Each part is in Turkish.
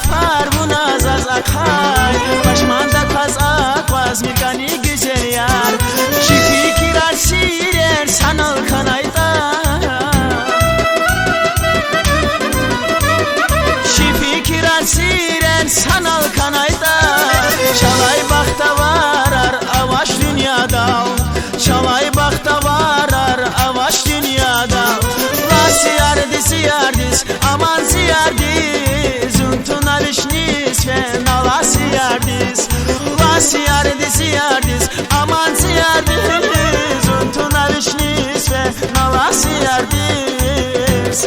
parvuna zaz akar, başmanda kaz akvaz mikani güzel yar. Şifi kirar sirer sanal kanayda, şifi kirar sirer sanal kanayda. Çalay bakta varar avaş dünyada, çalay bakta varar avaş dünyada. La siyardis aman siyardis, untun alışnis ve nala siyardis. La siyardis aman siyardis, untun alışnis ve nala siyardis.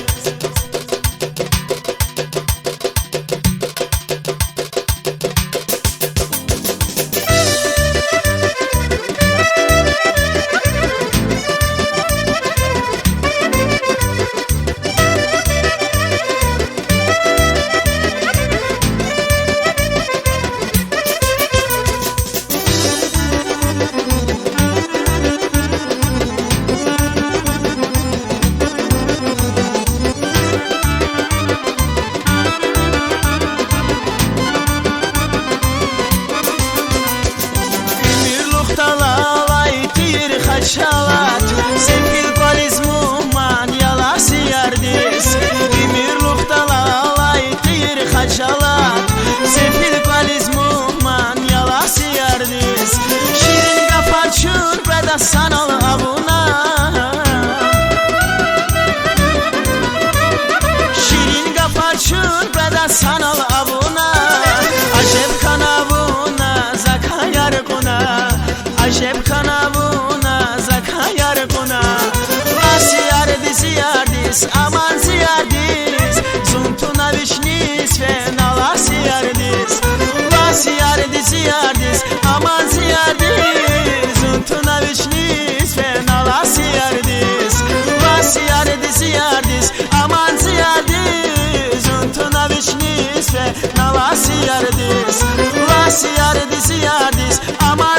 Şalat, sefil palizmu man yala siyardis. İmir lalay tir haşalat, sefil palizmu man yala siyardis. Şirin gafar çur beda sanal avuna, şirin gafar çur beda sanal avuna. Acep kanavuna zakayar kuna, acep kanavuna zakayar kuna. La siyardis aman siyardis, zuntuna vişnis ve nala siyardis. La siyardis aman siyardis, zuntuna vişnis ve nala siyardis. La siyardis aman siyardis, zuntuna vişnis ve nala siyardis. La siyardis aman